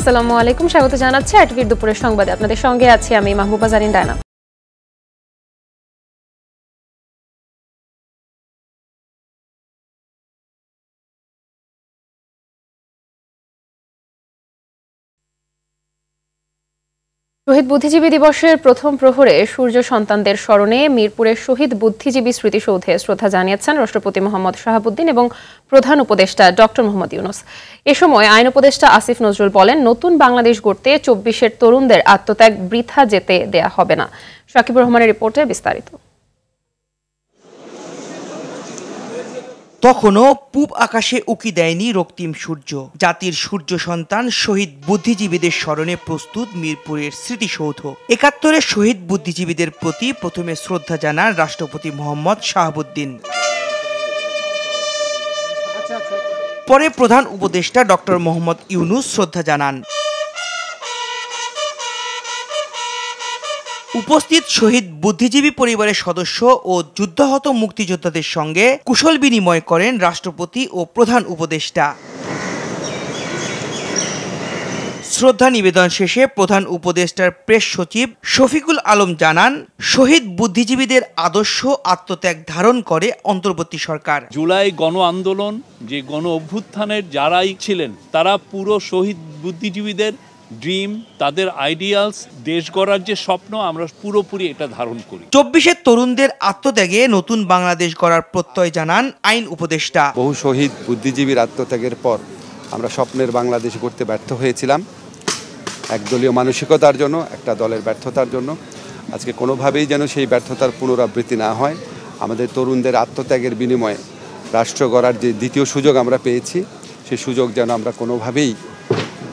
আসসালামু আলাইকুম, স্বাগত জানাচ্ছি আরটিভির দুপুরের সংবাদে। আপনাদের সঙ্গে আছি আমি মাহবুবা জারিন ডায়না। শহীদ বুদ্ধিজীবী দিবসের প্রথম প্রহরে সূর্য সন্তানদের স্মরণে মিরপুরের শহীদ বুদ্ধিজীবী স্মৃতিসৌধে শ্রদ্ধা জানিয়েছেন রাষ্ট্রপতি মোহাম্মদ শাহাবুদ্দিন এবং প্রধান উপদেষ্টা ডক্টর মোহাম্মদ ইউনূস। এ সময় আইন উপদেষ্টা আসিফ নজরুল বলেন, নতুন বাংলাদেশ গড়তে ২৪-এর তরুণদের আত্মত্যাগ বৃথা যেতে দেয়া হবে না। শাকিবুর রহমানের রিপোর্টে বিস্তারিত। তখনও পূব আকাশে উকি দেয়নি রক্তিম সূর্য। জাতির সূর্য সন্তান শহীদ বুদ্ধিজীবীদের স্মরণে প্রস্তুত মিরপুরের স্মৃতিসৌধ। ৭১-এর শহীদ বুদ্ধিজীবীদের প্রতি প্রথমে শ্রদ্ধা জানান রাষ্ট্রপতি মোহাম্মদ শাহাবুদ্দিন। পরে প্রধান উপদেষ্টা ডক্টর মোহাম্মদ ইউনূস শ্রদ্ধা জানান। উপস্থিত শহীদ বুদ্ধিজীবী পরিবারের সদস্য ও যুদ্ধাহত মুক্তিযোদ্ধাদের সঙ্গে কুশল বিনিময় করেন রাষ্ট্রপতি ও প্রধান উপদেষ্টা। শ্রদ্ধা নিবেদন শেষে প্রধান উপদেষ্টার প্রেস সচিব শফিকুল আলম জানান, শহীদ বুদ্ধিজীবীদের আদর্শ আত্মত্যাগ ধারণ করে অন্তর্বর্তী সরকার। জুলাই গণ আন্দোলন যে গণ অভ্যুত্থানের যারাই ছিলেন তারা পুরো শহীদ বুদ্ধিজীবীদের ড্রিম, তাদের আইডিয়ালস, দেশ গড়ার যে স্বপ্ন, আমরা পুরোপুরি এটা ধারণ করি। ২৪-এর তরুণদের আত্মত্যাগে নতুন বাংলাদেশ গড়ার প্রত্যয় জানান আইন উপদেষ্টা। বহু শহীদ বুদ্ধিজীবীর আত্মত্যাগের পর আমরা স্বপ্নের বাংলাদেশ গড়তে ব্যর্থ হয়েছিলাম, একদলীয় মানসিকতার জন্য, একটা দলের ব্যর্থতার জন্য। আজকে কোনোভাবেই যেন সেই ব্যর্থতার পুনরাবৃত্তি না হয়। আমাদের তরুণদের আত্মত্যাগের বিনিময়ে রাষ্ট্র গড়ার যে দ্বিতীয় সুযোগ আমরা পেয়েছি, সেই সুযোগ যেন আমরা কোনোভাবেই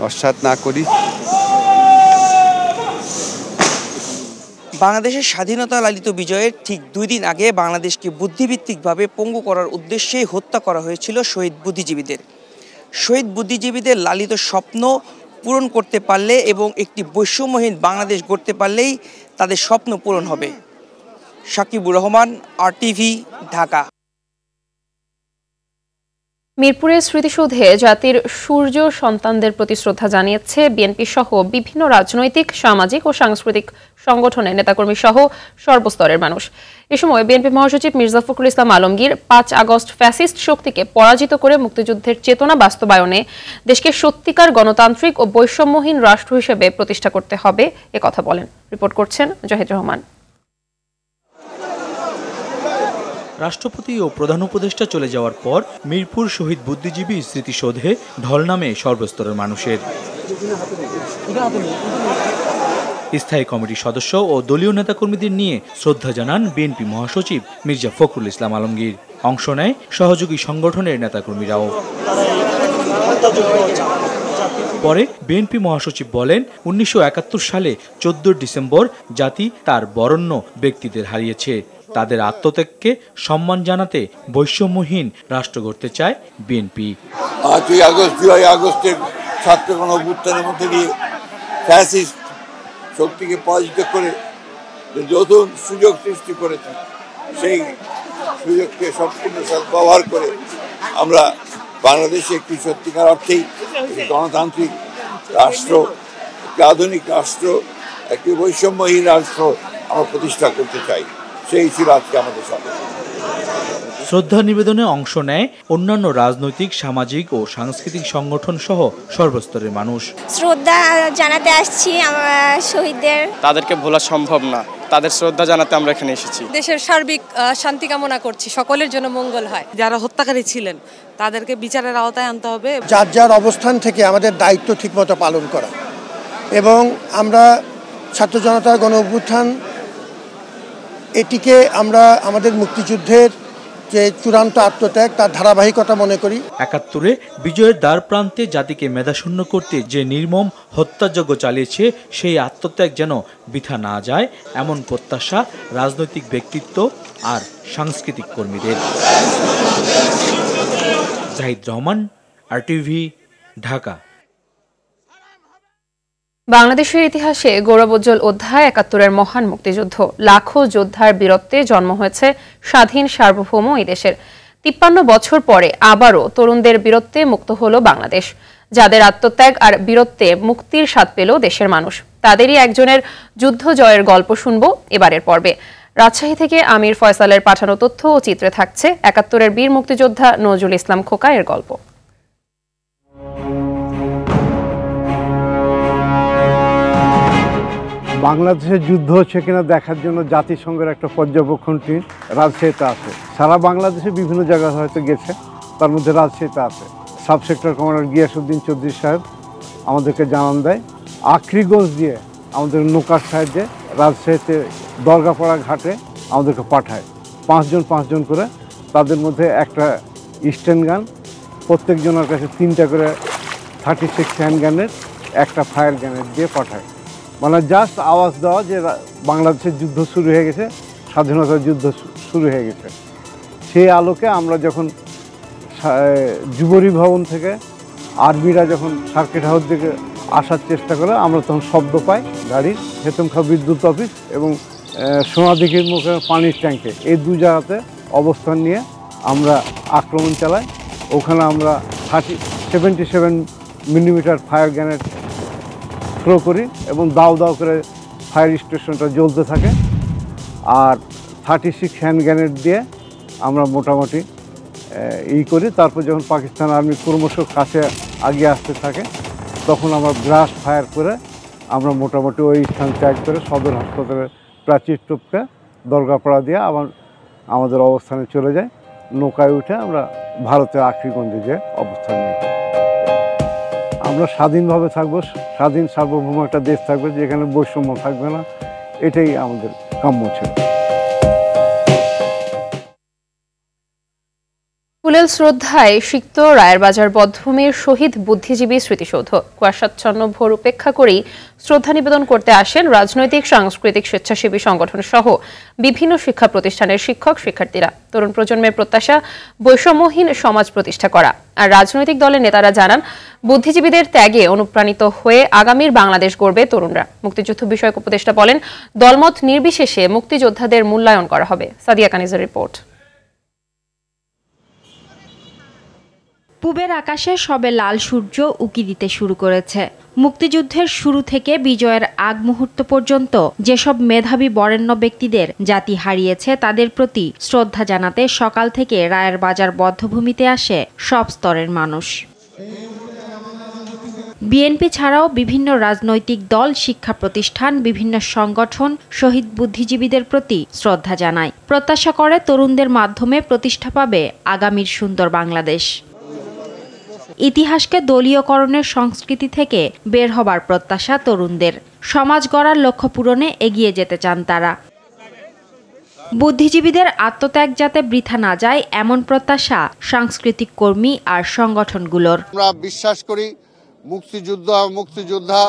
নস্যাৎ না করি। বাংলাদেশের স্বাধীনতা লালিত বিজয়ের ঠিক ২ দিন আগে বাংলাদেশকে বুদ্ধিভিত্তিকভাবে পঙ্গু করার উদ্দেশ্যে হত্যা করা হয়েছিল শহীদ বুদ্ধিজীবীদের। শহীদ বুদ্ধিজীবীদের লালিত স্বপ্ন পূরণ করতে পারলে এবং একটি বৈষম্যহীন বাংলাদেশ গড়তে পারলেই তাদের স্বপ্ন পূরণ হবে। শাকিবুর রহমান, আরটিভি, ঢাকা। মিরপুরের স্মৃতিসৌধে জাতির সূর্য সন্তানদের প্রতি শ্রদ্ধা জানিয়েছে বিএনপি সহ বিভিন্ন রাজনৈতিক, সামাজিক ও সাংস্কৃতিক সংগঠনের নেতাকর্মী সহ সর্বস্তরের মানুষ। এ সময় বিএনপি মহাসচিব মির্জা ফখরুল ইসলাম আলমগীর ৫ আগস্ট ফ্যাসিস্ট শক্তিকে পরাজিত করে মুক্তিযুদ্ধের চেতনা বাস্তবায়নে দেশকে সত্যিকার গণতান্ত্রিক ও বৈষম্যহীন রাষ্ট্র হিসেবে প্রতিষ্ঠা করতে হবে এ কথা বলেন। রিপোর্ট করছেন জাহিদ রহমান। রাষ্ট্রপতি ও প্রধান উপদেষ্টা চলে যাওয়ার পর মিরপুর শহীদ বুদ্ধিজীবী স্মৃতিসৌধে ঢল নামে সর্বস্তরের মানুষের। স্থায়ী কমিটির সদস্য ও দলীয় নেতাকর্মীদের নিয়ে শ্রদ্ধা জানান বিএনপি মহাসচিব মির্জা ফখরুল ইসলাম আলমগীর। অংশ নেয় সহযোগী সংগঠনের নেতাকর্মীরাও। পরে বিএনপি মহাসচিব বলেন, ১৯৭১ সালে ১৪ ডিসেম্বর জাতি তার বরেণ্য ব্যক্তিদের হারিয়েছে। তাদের আত্মত্যাগকে সম্মান জানাতে বৈষম্যহীন রাষ্ট্র গড়তে চায় বিএনপি। ৫ই আগস্ট, ২ আগস্টের ছাত্র গণ অভ্যুত্থানের মধ্যে দিয়ে ফ্যাসিস্ট শক্তিকে পরাজিত করে নতুন সুযোগ সৃষ্টি করেছে। সেই সুযোগকে সম্পূর্ণ সদ্ব্যবহার করে আমরা বাংলাদেশে একটি সত্যিকার অর্থেই গণতান্ত্রিক রাষ্ট্র, একটি আধুনিক রাষ্ট্র, একটি বৈষম্যহীন রাষ্ট্র আমরা প্রতিষ্ঠা করতে চাই। সেই ছিল আজকে আমাদের সাথে। শ্রদ্ধা নিবেদনে অংশ নেয় অন্যান্য রাজনৈতিক, সামাজিক ও সাংস্কৃতিক সংগঠন সহ সর্বস্তরের মানুষ। শ্রদ্ধা জানাতে আসছি আমরা শহীদদের। তাদেরকে ভোলা সম্ভব না, তাদের শ্রদ্ধা জানাতে আমরা এখানে এসেছি। দেশের সার্বিক শান্তি কামনা করছি, সকলের জন্য মঙ্গল হয়। যারা হত্যাকারী ছিলেন তাদেরকে বিচারের আওতায় আনতে হবে। যার যার অবস্থান থেকে আমাদের দায়িত্ব ঠিকমতো পালন করা, এবং আমরা ছাত্র জনতার গণ অভ্যুত্থান এটিকে আমরা আমাদের মুক্তিযুদ্ধের যে চূড়ান্ত আত্মত্যাগ তার ধারাবাহিকতা মনে করি। ৭১-এ বিজয়ের দ্বার প্রান্তে জাতিকে মেধাশূন্য করতে যে নির্মম হত্যাযজ্ঞ চালিয়েছে, সেই আত্মত্যাগ যেন বৃথা না যায়, এমন প্রত্যাশা রাজনৈতিক ব্যক্তিত্ব আর সাংস্কৃতিক কর্মীদের। জাহিদ রহমান, আরটিভি, ঢাকা। বাংলাদেশের ইতিহাসে গৌরবোজ্জ্বল অধ্যায় ৭১-এর মহান মুক্তিযুদ্ধ। লাখো যোদ্ধার বীরত্বে জন্ম হয়েছে স্বাধীন সার্বভৌম এই দেশের। ৫৩ বছর পরে আবারও তরুণদের বীরত্বে মুক্ত হলো বাংলাদেশ। যাদের আত্মত্যাগ আর বীরত্বে মুক্তির স্বাদ পেল দেশের মানুষ। তাদেরই একজনের যুদ্ধ জয়ের গল্প শুনবো এবারের পর্বে। রাজশাহী থেকে আমির ফয়সালের পাঠানো তথ্য ও চিত্রে থাকছে ৭১-এর বীর মুক্তিযোদ্ধা নজরুল ইসলাম খোকা এর গল্প। বাংলাদেশের যুদ্ধ হচ্ছে কিনা দেখার জন্য জাতিসংঘের একটা পর্যবেক্ষণ টিম রাজশাহীতে আছে। সারা বাংলাদেশে বিভিন্ন জায়গায় হয়তো গেছে, তার মধ্যে রাজশাহীতে আছে। Sub sector commander Giasuddin Chowdhury সাহেব আমাদেরকে জানান দেয় আখরিগঞ্জ দিয়ে আমাদের নৌকার সাহায্যে রাজশাহীতে দরগাপাড়া ঘাটে আমাদেরকে পাঠায়। ৫ জন করে, তাদের মধ্যে একটা স্ট্যান্ড গান, প্রত্যেকজনের কাছে 3টা করে 36 হ্যান্ড গানের, একটা ফায়ার গ্রেনেড দিয়ে পাঠায়। মানে জাস্ট আওয়াজ দেওয়া যে বাংলাদেশের যুদ্ধ শুরু হয়ে গেছে, স্বাধীনতার যুদ্ধ শুরু হয়ে গেছে। সেই আলোকে আমরা যখন যুবরী ভবন থেকে আর্মিরা যখন সার্কিট হাউস দিকে আসার চেষ্টা করে, আমরা তখন শব্দ পাই গাড়ির। হেতমখা বিদ্যুৎ অফিস এবং সোনাদিঘির মুখে পানির ট্যাঙ্কে, এই 2 জায়গাতে অবস্থান নিয়ে আমরা আক্রমণ চালাই। ওখানে আমরা 77 মিলিমিটার ফায়ার গ্রেনেড থ্রো করি এবং দাও দাও করে ফায়ার স্টেশনটা জ্বলতে থাকে। আর 36 হ্যান্ড গ্রেনেড দিয়ে আমরা মোটামুটি করি। তারপর যখন পাকিস্তান আর্মি ক্রমশ কাছে আগিয়ে আসতে থাকে, তখন আমরা ব্লাস্ট ফায়ার করে আমরা মোটামুটি ওই স্থান ত্যাগ করে সদর হাসপাতালের প্রাচীর টপকে দরগাপাড়া দিয়ে আবার আমাদের অবস্থানে চলে যাই। নৌকায় উঠে আমরা ভারতের আখরিগঞ্জে যে অবস্থান নিই। আমরা স্বাধীনভাবে থাকবো, স্বাধীন সার্বভৌম একটা দেশ থাকবে যেখানে বৈষম্য থাকবে না, এটাই আমাদের কাম্য ছিল। ফুলেল শ্রদ্ধায় সিক্ত রায়েরবাজার বধ্যভূমির শহীদ বুদ্ধিজীবী স্মৃতিসৌধ। কুয়াশাচ্ছন্ন ভোর উপেক্ষা করেই শ্রদ্ধা নিবেদন করতে আসেন রাজনৈতিক, সাংস্কৃতিক, স্বেচ্ছাসেবী সংগঠন সহ বিভিন্ন শিক্ষা প্রতিষ্ঠানের শিক্ষক শিক্ষার্থীরা। তরুণ প্রজন্মের প্রত্যাশা বৈষম্যহীন সমাজ প্রতিষ্ঠা করা। আর রাজনৈতিক দলের নেতারা জানান, বুদ্ধিজীবীদের ত্যাগে অনুপ্রাণিত হয়ে আগামীর বাংলাদেশ গড়বে তরুণরা। মুক্তিযুদ্ধ বিষয়ক উপদেষ্টা বলেন, দলমত নির্বিশেষে মুক্তিযোদ্ধাদের মূল্যায়ন করা হবে। সাদিয়া কানিজের রিপোর্ট। পূবের আকাশে সবে লাল সূর্য উকি দিতে শুরু করেছে। মুক্তিযুদ্ধের শুরু থেকে বিজয়ের আগ মুহূর্ত পর্যন্ত যেসব মেধাবী বরেণ্য ব্যক্তিদের জাতি হারিয়েছে, তাদের প্রতি শ্রদ্ধা জানাতে সকাল থেকে রায়েরবাজার বধ্যভূমিতে আসে সব স্তরের মানুষ। বিএনপি ছাড়াও বিভিন্ন রাজনৈতিক দল, শিক্ষা প্রতিষ্ঠান, বিভিন্ন সংগঠন শহীদ বুদ্ধিজীবীদের প্রতি শ্রদ্ধা জানায়। প্রত্যাশা করে তরুণদের মাধ্যমে প্রতিষ্ঠা পাবে আগামীর সুন্দর বাংলাদেশ। ইতিহাসকে দলীয়করণের সংস্কৃতি থেকে বের হবার প্রত্যাশা তরুণদের। সমাজ গড়ার লক্ষ্য পূরণে এগিয়ে যেতে চান তারা। বুদ্ধিজীবীদের আত্মত্যাগ যাতে বৃথা না যায়, এমন প্রত্যাশা সাংস্কৃতিক কর্মী আর সংগঠনগুলোর। আমরা বিশ্বাস করি মুক্তিযোদ্ধা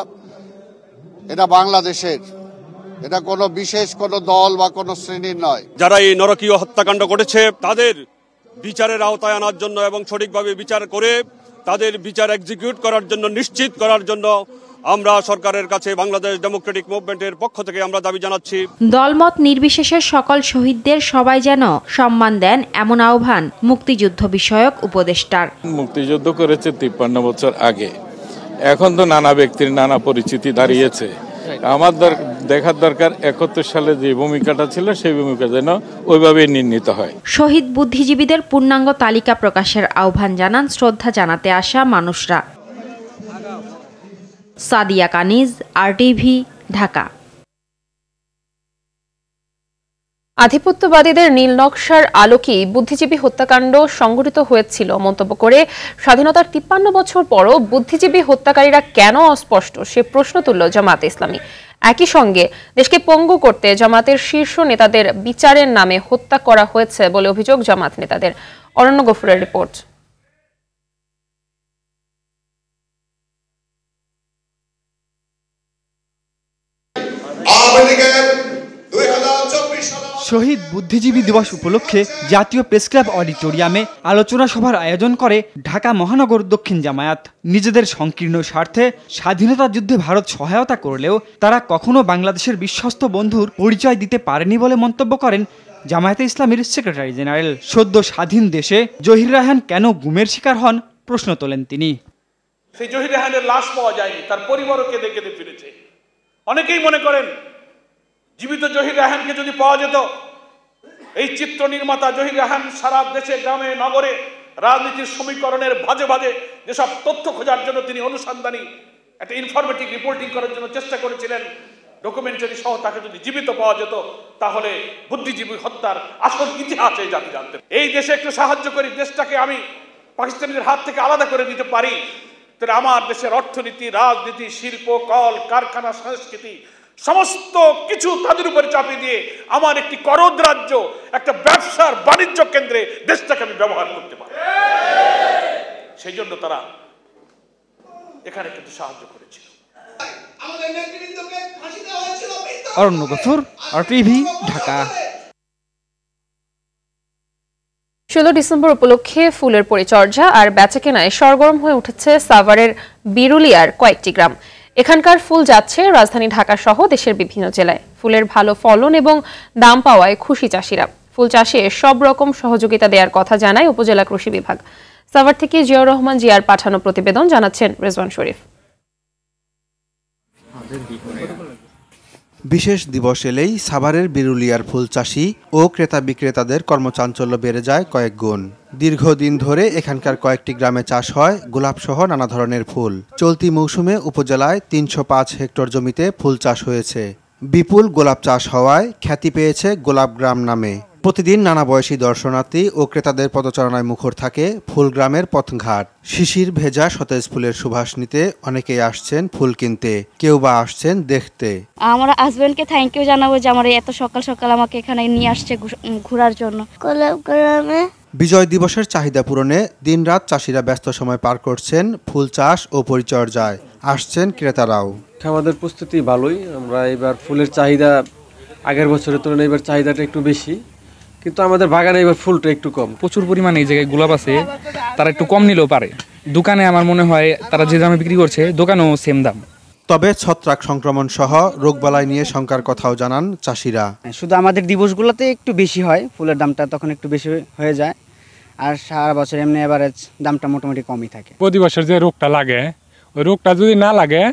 এটা বাংলাদেশের, এটা কোনো বিশেষ কোনো দল বা কোনো শ্রেণীর নয়। যারা এই নরকীয় হত্যাকাণ্ড করেছে তাদের বিচারের আওতায় আনার জন্য এবং সঠিকভাবে বিচার করে তাদের বিচার এক্সিকিউট করার জন্য, নিশ্চিত করার জন্য আমরা সরকারের কাছে বাংলাদেশ ডেমোক্রেটিক মুভমেন্টের পক্ষ থেকে আমরা দাবি জানাচ্ছি। দলমত নির্বিশেষে সকল শহীদদের সবাই যেন সম্মান দেন, এমন আহ্বান মুক্তিযুদ্ধ বিষয়ক উপদেষ্টার। মুক্তিযুদ্ধ করেছে 53 বছর আগে, এখন তো নানা ব্যক্তির নানা পরিচিতি দাঁড়িয়েছে। আমার দেখার দরকার 71 সালে যে ভূমিকাটা ছিল সেই ভূমিকা যেন ওইভাবে নির্ণীত হয়। শহীদ বুদ্ধিজীবীদের পূর্ণাঙ্গ তালিকা প্রকাশের আহ্বান জানান শ্রদ্ধা জানাতে আসা মানুষরা। সাদিয়া কানিজ, RTV, ঢাকা। আধিপত্যবাদীদের নীল নকশার আলোকেই বুদ্ধিজীবী হত্যাকাণ্ড সংঘটিত হয়েছিল মন্তব্য করে স্বাধীনতার 53 বছর পরও বুদ্ধিজীবী হত্যাকারীরা কেন অস্পষ্ট সে প্রশ্ন তুলল জামায়াতে ইসলামী। একই সঙ্গে দেশকে পঙ্গু করতে জামাতের শীর্ষ নেতাদের বিচারের নামে হত্যা করা হয়েছে বলে অভিযোগ জামাত নেতাদের। অরণ্য গফুরের রিপোর্ট। শহীদ বুদ্ধিজীবী দিবস উপলক্ষে জাতীয় প্রেসক্লাব অডিটোরিয়ামে আলোচনা সভার আয়োজন করে ঢাকা মহানগর দক্ষিণ জামায়াত। নিজেদের সংকীর্ণ স্বার্থে স্বাধীনতা যুদ্ধে ভারত সহায়তা করলেও তারা কখনো বাংলাদেশের বিশ্বস্ত বন্ধুর পরিচয় দিতে পারেনি বলে মন্তব্য করেন জামায়াতে ইসলামীর সেক্রেটারি জেনারেল। সদ্য স্বাধীন দেশে জহির রায়হান কেন গুমের শিকার হন প্রশ্ন তোলেন তিনি। সেই জহির রায়হানের লাশ পাওয়া যায়নি, তার পরিবারও কেঁদে কেঁদে ফিরেছে। অনেকেই মনে করেন জীবিত জহির রায়হানকে যদি পাওয়া যেত, এই চিত্র নির্মাতা জহির রায়হান সারা দেশে গ্রামে নগরে রাজনীতির সমীকরণের ভাজে ভাজে যেসব তথ্য খোঁজার জন্য তিনি অনুসন্ধানী একটা ইনফরমেটিভ রিপোর্টিং করার জন্য চেষ্টা করেছিলেন, ডকুমেন্টারি সহ তাকে যদি জীবিত পাওয়া যেত, তাহলে বুদ্ধিজীবী হত্যার আসল ইতিহাস এই জাতি জানতে। এই দেশে একটু সাহায্য করি, দেশটাকে আমি পাকিস্তানিদের হাত থেকে আলাদা করে দিতে পারি, তাহলে আমার দেশের অর্থনীতি, রাজনীতি, শিল্প, কল কারখানা, সংস্কৃতি সমস্ত কিছু তাদের উপরে চাপিয়ে দিয়ে আমার একটি করদ রাজ্য, একটা ব্যবসার বাণিজ্য কেন্দ্রে দেশটাকে আমি ব্যবহার করতে পারি। সেই জন্য তারা এখানে কিন্তু সাহায্য করেছিল। অরণ্য গফুর, RTV, ঢাকা। 16 ডিসেম্বর উপলক্ষে ফুলের পরিচর্যা আর বেচাকেনায় সরগরম হয়ে উঠেছে সাভারের বিরুলিয়ার কয়েকটি গ্রাম। এখানকার ফুল যাচ্ছে রাজধানী ঢাকা সহ দেশের বিভিন্ন জেলায়। ফুলের ভালো ফলন এবং দাম পাওয়ায় খুশি চাষিরা। ফুল চাষে সব রকম সহযোগিতা দেওয়ার কথা জানায় উপজেলা কৃষি বিভাগ। সাভার থেকে জিয়াউর রহমান জিয়ার পাঠানো প্রতিবেদন জানাচ্ছেন রেজওয়ান শরীফ। বিশেষ দিবস এলেই সাভারের বিরুলিয়ার ফুল চাষি ও ক্রেতা বিক্রেতাদের কর্মচাঞ্চল্য বেড়ে যায় কয়েক গুণ। দীর্ঘদিন ধরে এখানকার কয়েকটি গ্রামে চাষ হয় গোলাপসহ নানা ধরনের ফুল। চলতি মৌসুমে উপজেলায় 305 হেক্টর জমিতে ফুল চাষ হয়েছে। বিপুল গোলাপ চাষ হওয়ায় খ্যাতি পেয়েছে গোলাপ গ্রাম নামে। প্রতিদিন নানা বয়সী দর্শনার্থী ও ক্রেতাদের পদচারণায় মুখর থাকে ফুলগ্রামের পথঘাট। শিশির ভেজা সতেজ ফুলের সুবাস নিতে অনেকেই আসছেন ফুল কিনতে, কেউ বা আসছেন দেখতে। আমার হাজবেন্ডকে থ্যাংক ইউ জানাবো যে আমার এত সকাল সকাল আমাকে এখানে নিয়ে আসছে ঘোরার জন্য। বিজয় দিবসের চাহিদা পূরণে দিনরাত চাষিরা ব্যস্ত সময় পার করছেন ফুল চাষ ও পরিচর্যায়। আসছেন ক্রেতারাও। আমাদের প্রস্তুতি ভালোই। আমরা এবার ফুলের চাহিদা আগের বছরের তুলনায় এবার চাহিদাটা একটু বেশি, কিন্তু আমাদের বাগানে এবার ফুলটা একটু কম। প্রচুর পরিমাণে এই জায়গায় গোলাপ আছে, তারা একটু কম নিলেও পারে। দোকানে আমার মনে হয় তারা যে দামে বিক্রি করছে দোকানেও সেম দাম। তবে ছত্রাক সংক্রমণ সহ রোগবালাই নিয়ে শঙ্কার কথাও জানান চাষিরা। শুধু আমাদের দিবসগুলোতে একটু বেশি হয়, ফুলের দামটা তখন একটু বেশি হয়ে যায়, আর সারা বছর এমনি এভারেজ দামটা মোটামুটি কমই থাকে। প্রতি বছর যে রোগটা লাগে, ওই রোগটা যদি না লাগে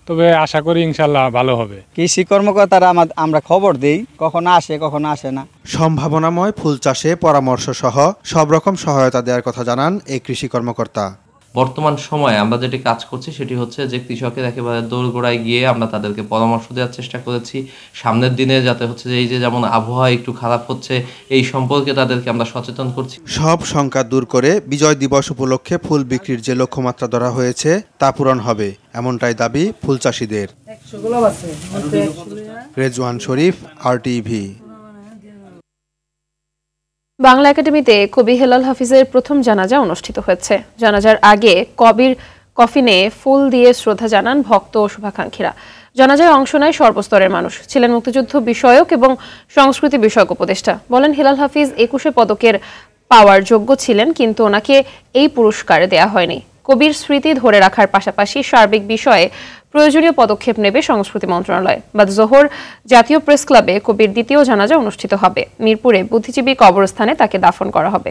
তবে আশা করি ইনশাল্লাহ ভালো হবে। কৃষি কর্মকর্তারা আমরা খবর দেই, কখনো আসে কখনো আসে না। সম্ভাবনাময় ফুল চাষে পরামর্শ সহ সব রকম সহায়তা দেওয়ার কথা জানান এই কৃষি কর্মকর্তা। বর্তমান সময়ে আমরা যেটি কাজ করছি সেটি হচ্ছে যে কৃষকের একেবারে দোরগোড়ায় গিয়ে আমরা তাদেরকে পরামর্শ দেওয়ার চেষ্টা করেছি। সামনের দিনে যাতে হচ্ছে যে এই যে যেমন আবহাওয়া একটু খারাপ হচ্ছে এই সম্পর্কে তাদেরকে আমরা সচেতন করছি। সব শঙ্কা দূর করে বিজয় দিবস উপলক্ষে ফুল বিক্রির যে লক্ষ্যমাত্রা ধরা হয়েছে তা পূরণ হবে, এমনটাই দাবি ফুল চাষিদের। রেজওয়ান শরীফ, RTV। বাংলা একাডেমিতে কবি হেলাল হাফিজের প্রথম জানাজা অনুষ্ঠিত হয়েছে। জানাজার আগে কবির কফিনে ফুল দিয়ে শ্রদ্ধা জানান ভক্ত ও শুভাকাঙ্ক্ষীরা। জানাজায় অংশ নেয় সর্বস্তরের মানুষ। ছিলেন মুক্তিযুদ্ধ বিষয়ক এবং সংস্কৃতি বিষয়ক উপদেষ্টা। বলেন হেলাল হাফিজ 21 পদকের পাওয়ার যোগ্য ছিলেন, কিন্তু ওনাকে এই পুরস্কার দেয়া হয়নি। কবির স্মৃতি ধরে রাখার পাশাপাশি সার্বিক বিষয়ে প্রয়োজনীয় পদক্ষেপ নেবে সংস্কৃতি মন্ত্রণালয়। বাদ জোহর জাতীয় প্রেস ক্লাবে কবির দ্বিতীয় জানাজা অনুষ্ঠিত হবে। মিরপুরে বুদ্ধিজীবী কবরস্থানে তাকে দাফন করা হবে।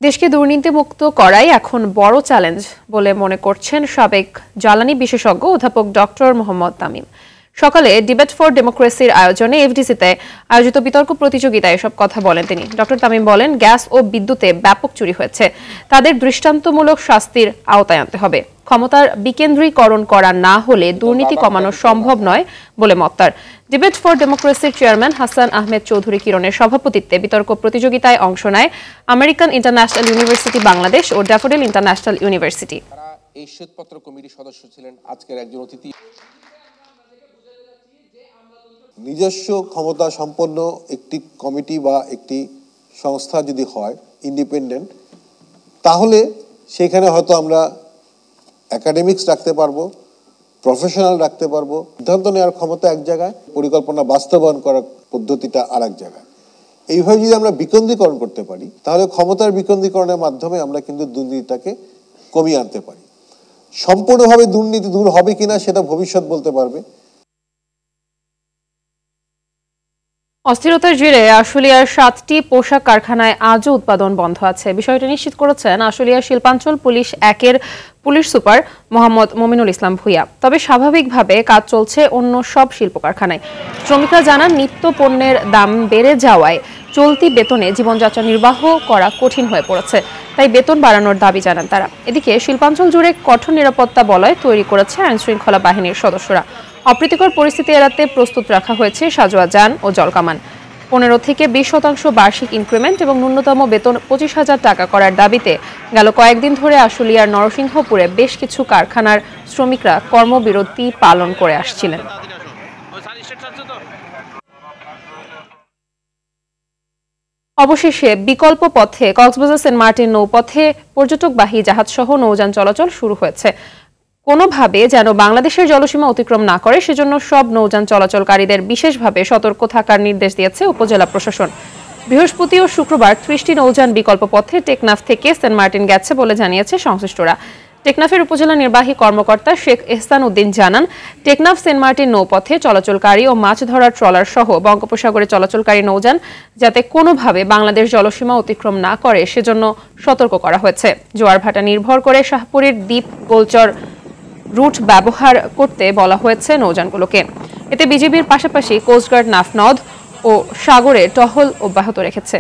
দেশকে দুর্নীতিমুক্ত করাই এখন বড় চ্যালেঞ্জ বলে মনে করছেন সাবেক জ্বালানি বিশেষজ্ঞ অধ্যাপক ডক্টর মোহাম্মদ তামিম। সকালে ডিবেট ফর ডেমোক্রেসির আয়োজনে এফডিসিতে আয়োজিত বিতর্ক প্রতিযোগিতায় এসব কথা বলেন তিনি। ডক্টর তামিম বলেন, গ্যাস ও বিদ্যুতে ব্যাপক চুরি হয়েছে, তাদের দৃষ্টান্তমূলক শাস্তির আওতায় আনতে হবে। ক্ষমতার বিকেন্দ্রীকরণ করা না হলে দুর্নীতি কমানো সম্ভব নয় বলে মত তার। ডিবেট ফর ডেমোক্রেসির চেয়ারম্যান হাসান আহমেদ চৌধুরী কিরণের সভাপতিত্বে বিতর্ক প্রতিযোগিতায় অংশ নেয় আমেরিকান ইন্টারন্যাশনাল ইউনিভার্সিটি বাংলাদেশ ও ড্যাফোডিল ইন্টারন্যাশনাল ইউনিভার্সিটি। এই শ্বেতপত্র কমিটির সদস্য ছিলেন আজকের একজন অতিথি। নিজস্ব ক্ষমতা সম্পন্ন একটি কমিটি বা একটি সংস্থা যদি হয় ইন্ডিপেন্ডেন্ট, তাহলে সেখানে হয়তো আমরা একাডেমিক্স রাখতে পারবো, প্রফেশনাল রাখতে পারবো। সিদ্ধান্ত নেওয়ার ক্ষমতা এক জায়গায়, পরিকল্পনা বাস্তবায়ন করার পদ্ধতিটা আর এক জায়গায়। এইভাবে যদি আমরা বিকেন্দ্রীকরণ করতে পারি, তাহলে ক্ষমতার বিকেন্দ্রীকরণের মাধ্যমে আমরা কিন্তু দুর্নীতিটাকে কমিয়ে আনতে পারি। সম্পূর্ণভাবে দুর্নীতি দূর হবে কিনা সেটা ভবিষ্যৎ বলতে পারবে। অস্থিরতার জেরে আশুলিয়ার 7টি পোশাক কারখানায় আজও উৎপাদন বন্ধ আছে। বিষয়টি নিশ্চিত করেছেন আশুলিয়া শিল্পাঞ্চল পুলিশ 1-এর পুলিশ সুপার মোহাম্মদ মমিনুল ইসলাম ভুইয়া। তবে স্বাভাবিকভাবে কাজ চলছে অন্য সব শিল্প কারখানায়। শ্রমিকরা জানান নিত্য পণ্যের দাম বেড়ে যাওয়ায় চলতি বেতনে জীবনযাত্রা নির্বাহ করা কঠিন হয়ে পড়েছে, তাই বেতন বাড়ানোর দাবি জানান তারা। এদিকে শিল্পাঞ্চল জুড়ে কঠোর নিরাপত্তা বলয় তৈরি করেছে আইনশৃঙ্খলা বাহিনীর সদস্যরা। অপ্রীতিকর পরিস্থিতি এড়াতে প্রস্তুত রাখা হয়েছে সাজোয়া যান ও জলকামান। 15 থেকে 20% বার্ষিক ইনক্রিমেন্ট এবং ন্যূনতম বেতন 25,000 টাকা করার দাবিতে গেল কয়েকদিন ধরে আশুলিয়ার নরসিংহপুরে বেশ কিছু কারখানার শ্রমিকরা কর্মবিরতি পালন করে আসছিলেন। অবশেষে বিকল্প পথে কক্সবাজার সেন্ট মার্টিন নৌপথে পর্যটকবাহী জাহাজসহ নৌযান চলাচল শুরু হয়েছে। কোনোভাবে যেন বাংলাদেশের জলসীমা অতিক্রম না করে সেজন্য সব নৌযান চলাচলকারীদের বিশেষভাবে সতর্ক থাকার নির্দেশ দিয়েছে উপজেলা প্রশাসন। বৃহস্পতি ও শুক্রবার 30টি নৌযান বিকল্প পথে টেকনাফ থেকে সেন্ট মার্টিন গেছে বলে জানিয়েছে সংশ্লিষ্টরা। টেকনাফের উপজেলা নির্বাহী কর্মকর্তা শেখ এহসান উদ্দিন জানান, টেকনাফ সেন্ট মার্টিন নৌপথে চলাচলকারী ও মাছ ধরার ট্রলার সহ বঙ্গোপসাগরে চলাচলকারী নৌযান যাতে কোনোভাবে বাংলাদেশ জলসীমা অতিক্রম না করে সেজন্য সতর্ক করা হয়েছে। জোয়ার ভাটা নির্ভর করে শাহপুরের দ্বীপ গোলচর রুট ব্যবহার করতে বলা হয়েছে নৌযানগুলোকে। এতে বিজিবির পাশাপাশি কোস্টগার্ড নাফনদ ও সাগরে টহল অব্যাহত রেখেছে।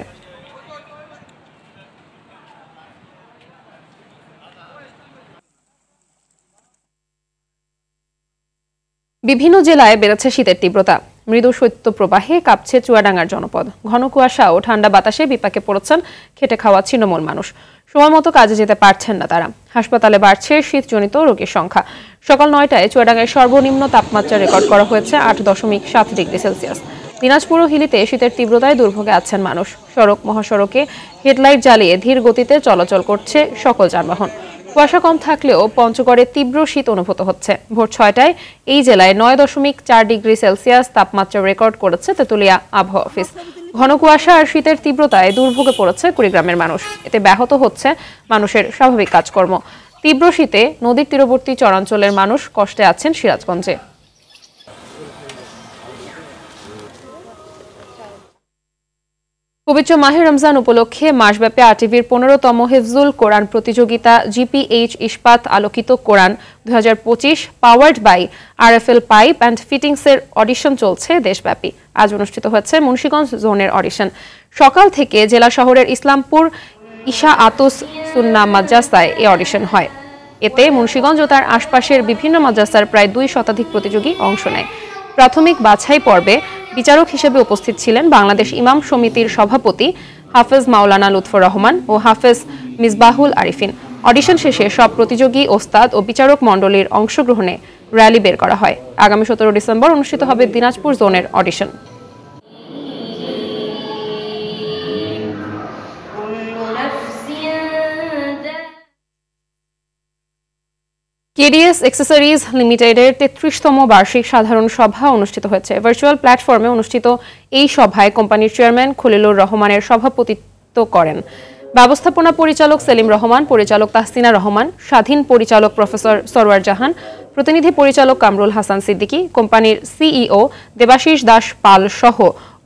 বিভিন্ন জেলায় বেড়েছে শীতের তীব্রতা। মৃদু শৈত্যপ্রবাহে কাঁপছে চুয়াডাঙ্গার জনপদ। ঘন কুয়াশা ও ঠান্ডা বাতাসে বিপাকে পড়েছেন খেটে খাওয়া ছিন্নমূল মানুষ। সময় মতো কাজে যেতে পারছেন না তারা। হাসপাতালে বাড়ছে শীতজনিত রোগীর সংখ্যা। সকাল 9টায় চুয়াডাঙ্গায় সর্বনিম্ন তাপমাত্রা রেকর্ড করা হয়েছে 8.7 ডিগ্রি সেলসিয়াস। দিনাজপুর ও হিলিতে শীতের তীব্রতায় দুর্ভোগে আছেন মানুষ। সড়ক মহাসড়কে হেডলাইট জ্বালিয়ে ধীর গতিতে চলাচল করছে সকল যানবাহন। কুয়াশা কম থাকলেও পঞ্চগড়ে তীব্র শীত অনুভূত হচ্ছে। ভোর 6টায় এই জেলায় 9.4 ডিগ্রি সেলসিয়াস তাপমাত্রা রেকর্ড করেছে তেতুলিয়া আবহাওয়া অফিস। ঘন কুয়াশা আর শীতের তীব্রতায় দুর্ভোগে পড়েছে কুড়িগ্রামের মানুষ। এতে ব্যাহত হচ্ছে মানুষের স্বাভাবিক কাজকর্ম। তীব্র শীতে নদীর তীরবর্তী চরাঞ্চলের মানুষ কষ্টে আছেন সিরাজগঞ্জে। পবিত্র মাহে রমজান উপলক্ষে মাসব্যাপী আরটিভির 15তম হিফজুল কোরআন প্রতিযোগিতা GPH Ispat Alokito Quran 2025 powered by RFL pipe and ফিটিংসের অডিশন চলছে দেশব্যাপী। আজ অনুষ্ঠিত হচ্ছে মুন্সিগঞ্জ জোনের অডিশন। সকাল থেকে জেলা শহরের ইসলামপুর ঈশা আতুস সুন্না মাদ্রাসায় এই অডিশন হয়। এতে মুন্সিগঞ্জ ও তার আশপাশের বিভিন্ন মাদ্রাসার প্রায় 2 শতাধিক প্রতিযোগী অংশ নেয়। প্রাথমিক বাছাই পর্বে বিচারক হিসেবে উপস্থিত ছিলেন বাংলাদেশ ইমাম সমিতির সভাপতি হাফেজ মাওলানা লুৎফর রহমান ও হাফেজ মিসবাহুল আরিফিন। অডিশন শেষে সব প্রতিযোগী, ওস্তাদ ও বিচারক মণ্ডলীর অংশগ্রহণে র্যালি বের করা হয়। আগামী 17 ডিসেম্বর অনুষ্ঠিত হবে দিনাজপুর জোনের অডিশন। কেডিএস অ্যাক্সেসরিজ লিমিটেডের 33তম বার্ষিক সাধারণ সভা অনুষ্ঠিত হয়েছে। ভার্চুয়াল প্ল্যাটফর্মে অনুষ্ঠিত এই সভায় কোম্পানির চেয়ারম্যান খলিলুর রহমানের সভাপতিত্ব করেন। ব্যবস্থাপনা পরিচালক সেলিম রহমান, পরিচালক তাহসিনা রহমান, স্বাধীন পরিচালক প্রফেসর সরওয়ার জাহান, প্রতিনিধি পরিচালক কামরুল হাসান সিদ্দিকী, কোম্পানির সিইও দেবাশিস দাস পাল সহ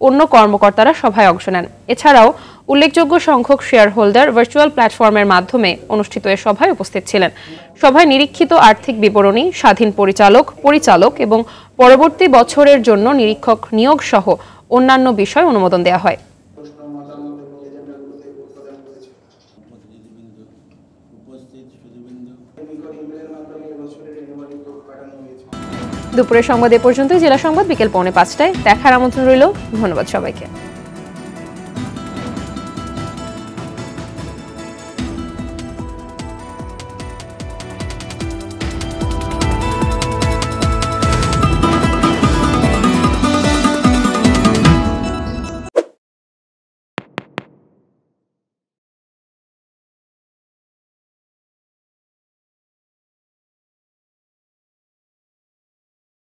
অন্য কর্মকর্তারা সভায় অংশ নেন। এছাড়াও উল্লেখযোগ্য সংখ্যক শেয়ার হোল্ডার ভার্চুয়াল প্ল্যাটফর্মের মাধ্যমে অনুষ্ঠিত এ সভায় উপস্থিত ছিলেন। সভায় নিরীক্ষিত আর্থিক বিবরণী, স্বাধীন পরিচালক এবং পরবর্তী বছরের জন্য নিরীক্ষক নিয়োগ সহ অন্যান্য বিষয় অনুমোদন দেওয়া হয়। দুপুরের সংবাদ এ পর্যন্তই। জেলা সংবাদ বিকেল 4:45টায় দেখার আমন্ত্রণ রইল। ধন্যবাদ সবাইকে।